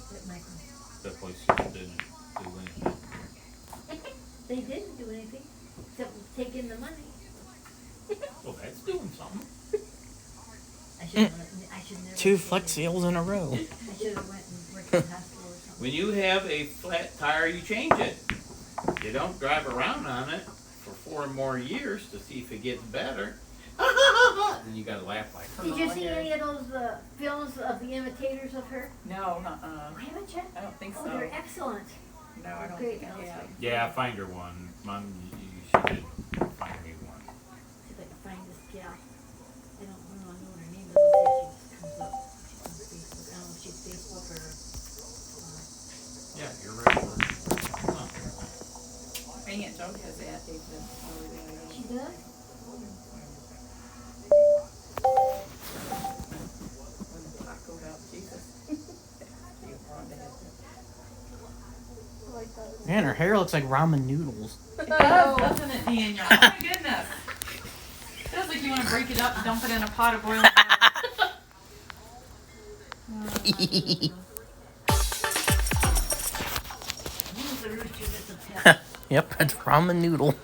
But Michael, That place just didn't do anything. they didn't do anything, except take in the money. Well, that's doing something. I should never. Two Flex Seals in a row. I should have went and worked in the hospital or something. When you have a flat tire, you change it. You don't drive around on it for 4 more years to see if it gets better. Then you gotta laugh like, Did you see any of those films of the imitators of her? No, Haven't you? I don't think Oh, so. they're excellent. No, I don't Great. think I have. yeah, find her one. Mom, she did find me one. See if I can find this gal. I don't know her name, but let's see if she comes up. She's on Facebook. I don't know if she's Facebook or. Yeah, you're right. Huh. My Aunt Jo has that, AFib. She does? When the taco out, Jesus. You brought that. I like that. Man, her hair looks like ramen noodles. It does, doesn't it, Daniel? Oh my goodness. Feels like you want to break it up and dump it in a pot of boiling water. Who's the rooster that's a pet? Yep, it's ramen noodle.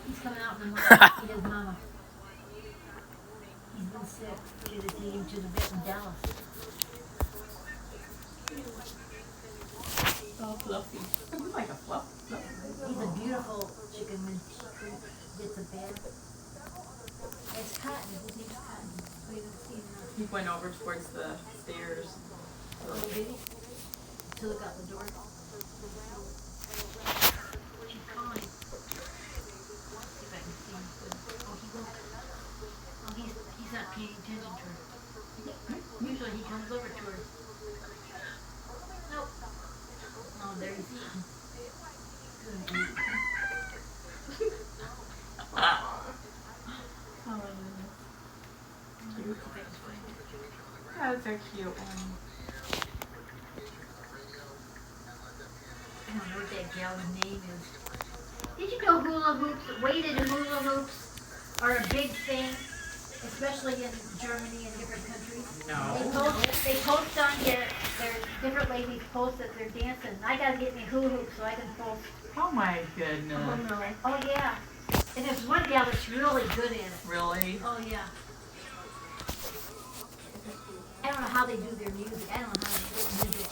He's coming out in the morning to see his mama. He's been sick. She had to take him to the vet in Dallas. Oh, fluffy. He's like a fluff. He's a beautiful chicken when she gets a bath. It's Cotton. His name's Cotton. We haven't seen him. He went over towards the stairs. Oh, did he? To look out the door. She's calling. See if I can see him. Oh, he won't. Oh, he's not paying attention to her. Usually he comes over to her. Nope. Oh, there he's eating. Good. That's a cute one. I don't know what that gal's name is. Did you know hula hoops, weighted hula hoops are a big thing, especially in Germany and different countries? They post on their different ladies post that they're dancing. I gotta get me hula hoops so I can post. Oh my goodness. Oh yeah. And there's one gal that's really good in it. Really? Oh yeah. I don't know how they do their music. I don't know how they do music.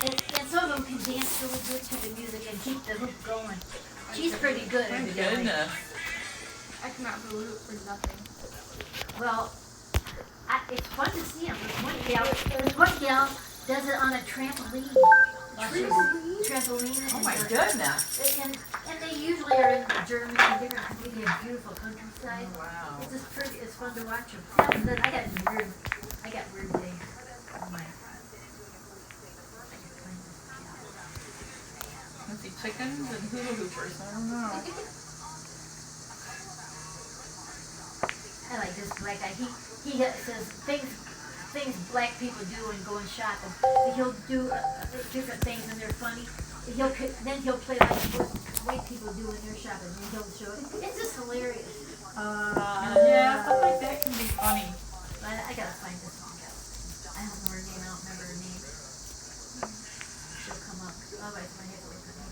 And some of them can dance really good to the music and keep the hook going. She's pretty good, My evidently. goodness. I cannot believe it for nothing. Well, it's fun to see them. This one gal does it on a trampoline. Trampoline. Oh my and, goodness. And they usually are in Germany and different countries. They have beautiful countryside. Wow. It's just pretty. It's fun to watch them. I got weird days. Oh my. Let's see, chickens and hula hoopers. I don't know. I like this black guy. He says things black people do when going shopping. He'll do different things and they're funny. Then he'll play like what white people do when they're shopping and he'll show it. It's just hilarious. Yeah, stuff like that can be funny. I gotta find this one gal. I don't know her name. I don't remember her name. She'll come up. Otherwise, my head will look at her.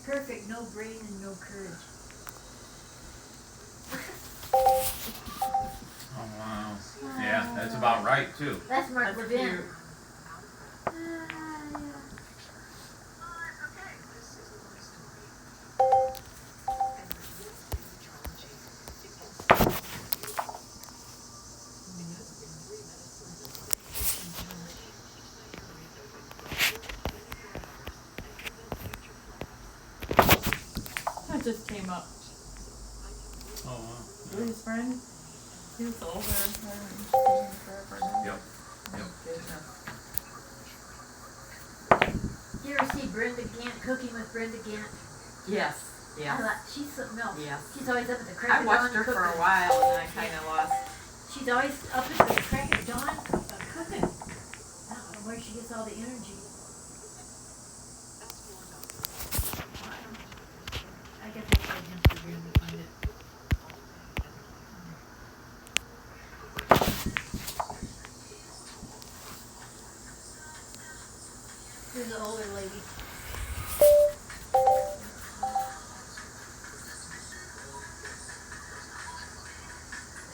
Her perfect, no brain and no courage. Oh, wow. Yeah, that's about right, too. That's Mark That's Levin. cute. That just came up. Oh, wow. With his friend? He was older. Forever. Yep. Yep. Goodness. You ever see Brenda Gant, Cooking with Brenda Gant? Yes. I Yeah. thought, she's something else. Yes. She's always up at the crack I of watched dawn her for a cooking. while and then I kind of lost. She's always up at the crack of dawn cooking. I don't know where she gets all the energy. I guess I'll try Instagram to find it. Here's an older lady.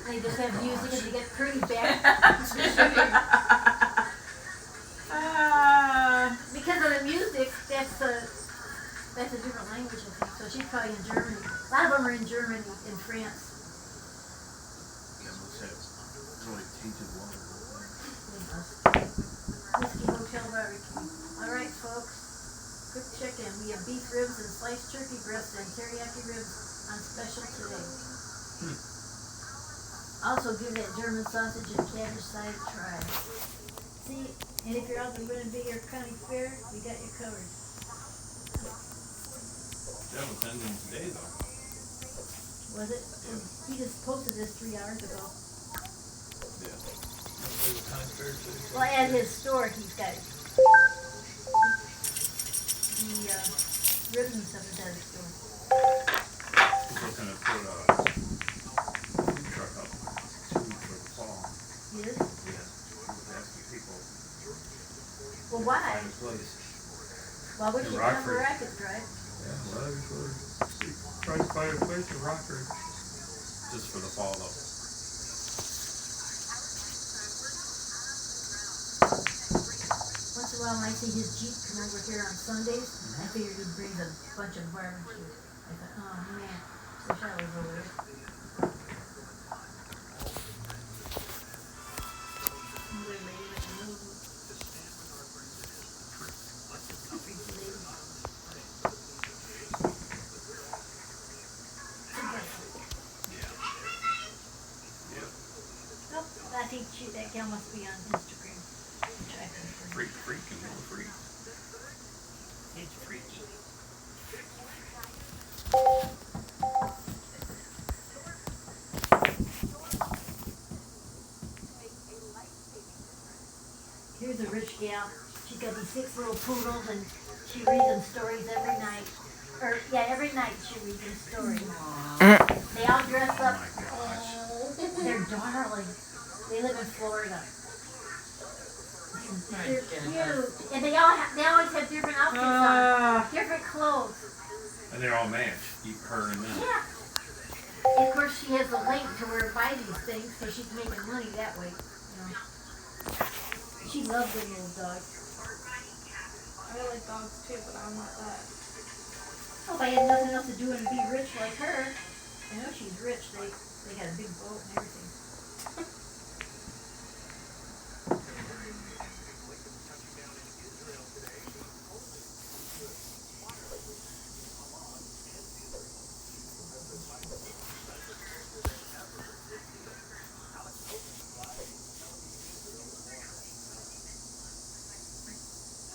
They just have music and they get pretty bad. Because of the music, that's a different language, I think. So she's probably in Germany. A lot of them are in Germany, in France. Yeah, must have really tainted water. Whiskey Hotel Barbecue. All right, folks. Quick check-in. We have beef ribs and sliced turkey breast and teriyaki ribs on special today. Also, give that German sausage and cabbage side a try. See, and if you're out the Winnebago County Fair, we got you covered. That was ending today, though. Was it? He just posted this 3 hours ago. Yeah. Well, at his store, he's got the ribs and stuff is at his store. He's looking to put a food truck up soon for the fall. He is? Yeah. He's asking people Well, to why? find a place. Why would In you come Rockford. where I could drive? Yeah, well, I was trying to find a place in Rockford. Just for the fall, though. Once in a while, when I see his Jeep come over here on Sundays, I figured he'd bring a bunch of barbecue. I thought, oh man, wish I was over there. Another lady with a little creepy lady. Nope, I think that gal must be on Instagram. Which I can Freaky, no freak. It's freaky. Here's a rich gal. She's got these 6 little poodles and she reads them stories every night. Every night she reads them stories. They all dress up. Oh my gosh. They're darling. They live in Florida. They're cute. And they always have different outfits on. Different clothes. And they're all matched, her and them. Yeah. And of course she has a link to where to buy these things, so she's making money that way. You know. She loves them little dogs. I like dogs too, but I'm not that. Oh, if I had nothing else to do and be rich like her, I know she's rich. They got a big boat and everything.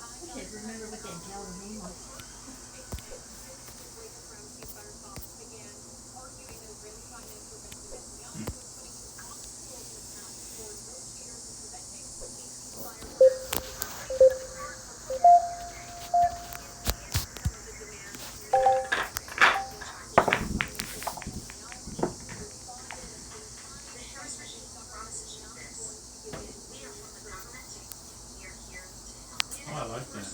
I can't remember what that gal's name was. Oh, I like that.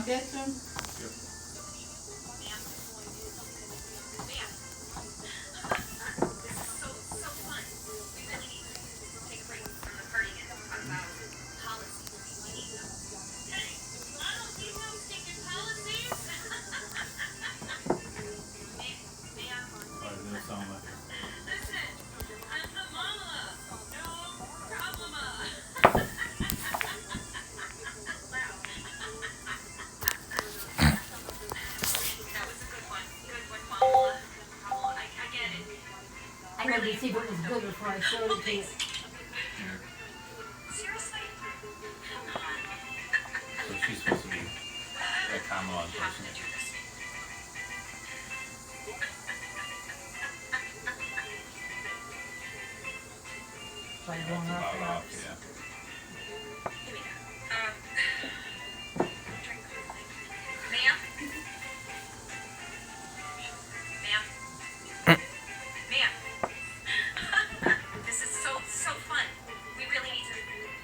that soon? I wanted to see if it was good before I showed it to you. So she's supposed to be a Kamala person. So I'm That's going about off off, that. yeah. This is so fun. We really need to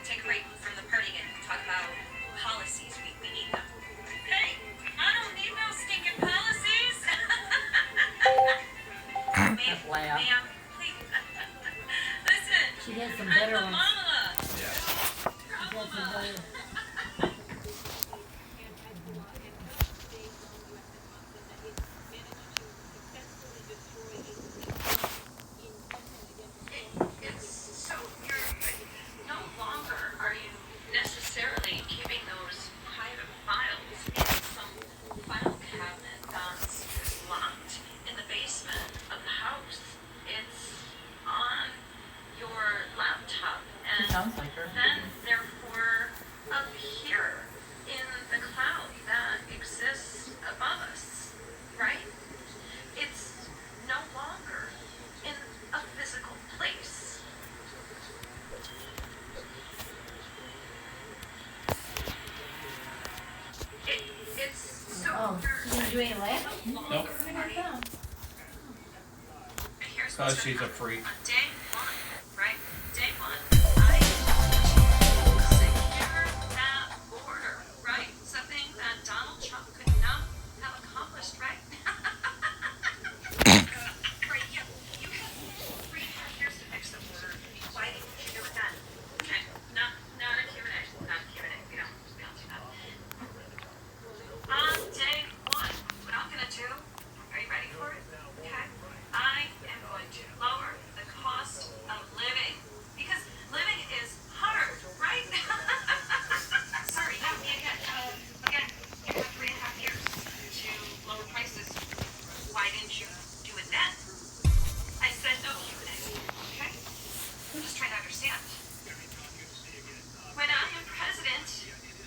take a break from the partying and talk about policies. We need them. Hey, I don't need no stinking policies. Ma'am, please. Listen. She has some I'm better the ones. mama. Yeah. She has some better. It's so you're no longer are you necessarily keeping those private files in some file cabinet that's locked in the basement of the house. It's on your laptop and Sounds like her. then therefore up here in the cloud that exists above us, right? It's no longer in a physical place. It's so Oh, she didn't do any laughing? Nope. Here's Because what's she's a gonna freak. happen. On day one, right? Day one, I secure that border, right? Something that Donald Trump could not have accomplished, right? Right, yeah. You had 3.5 years to fix the border. Why didn't you do it then? Okay, not a Q&A. Not a Q&A. We don't do that. On day one, what I'm gonna do, are you ready for it? Okay. I am going to lower the cost of living. Because living is hard, right? Sorry, not me again. Again, you have 3.5 years to lower prices. Why didn't you do it then? I said no Q&A, okay? I'm just trying to understand. When I am president,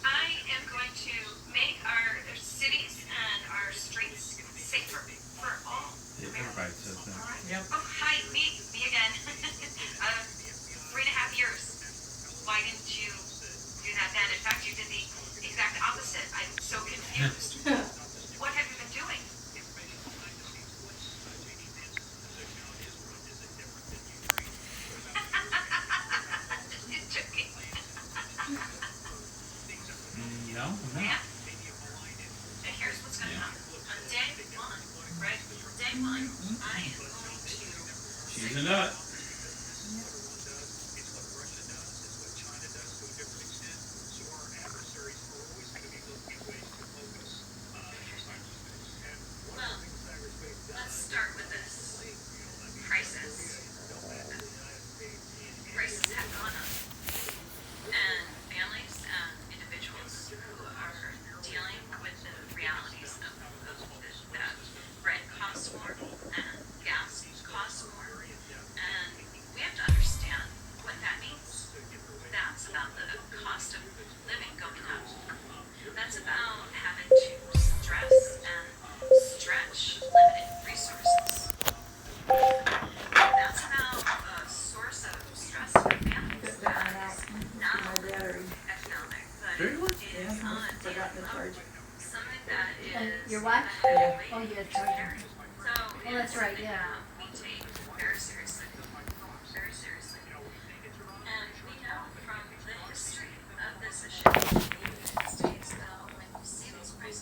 I am going to make our cities and our streets safer for all. Everybody says that. Yep. Oh, hi, me again. 3.5 years. Why didn't you do that then? In fact, you did the exact opposite. I'm so confused. What have you been doing? Just joking. No, I'm not. Yeah. And here's what's gonna happen. On day one, right? Day one, I am going to She's a nut. Well, let's start with this. Prices. Prices have gone up. And families and individuals who are dealing with the realities of that bread costs more and gas costs more. And we have to understand what that means. That's about the cost of living going up. That's about having to stress and stretch limited resources. That's about a source of stress for families that's not only economic, but Really? it is on a daily level. Something that And is your what? Yeah. Oh, yeah, that's right. So Oh, that's right, it's yeah. something that we take very seriously. Very seriously. And we know from the history of this issue in the United States that when we see these price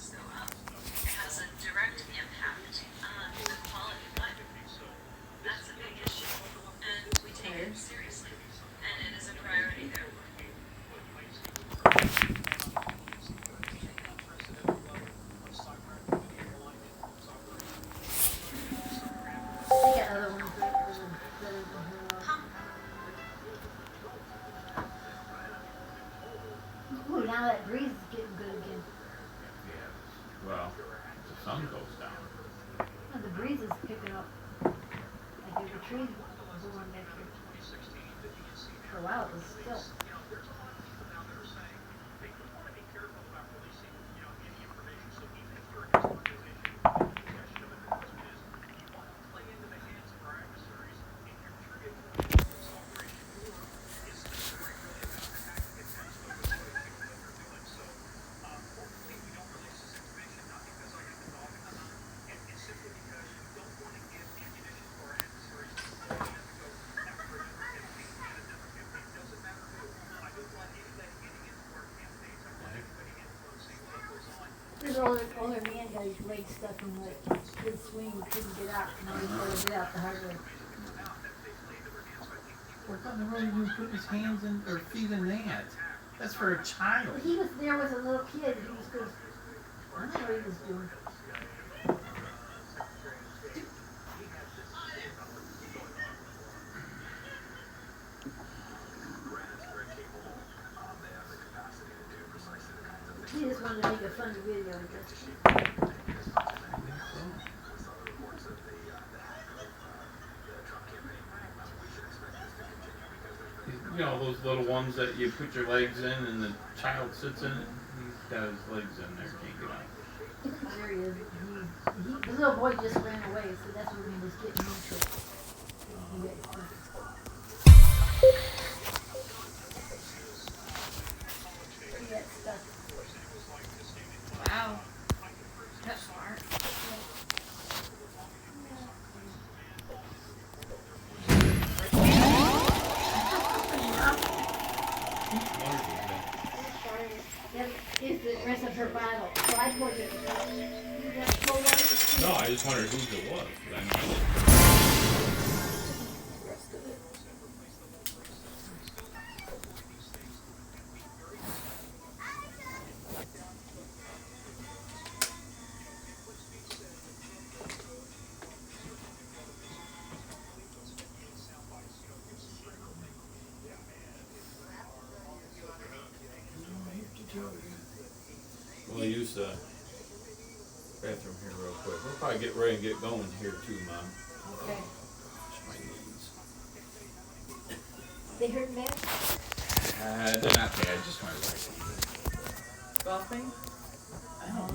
This older man got his leg stuck in the swing, he couldn't get out, now he's got to get out the hard way. What in the world are you putting his hands in or feet in that? That's for a child. But he was there with a little kid, he was just, I don't know what he was doing. He just wanted to make a funny video, I guess. You know those little ones that you put your legs in and the child sits in it? He's got his legs in there, can't get out. There he is. The little boy just ran away, so that's what he was getting into. He got stuck. Wow. That's smart. That is the rest of her bottle. So I poured it. You got full one? No, I just wondered whose it was. But I know. Rest of it. We'll use the bathroom here real quick. We'll probably get ready and get going here too, Mom. Okay. My knees. They hurt bad? They're not bad, just my right knee. Golfing? I don't know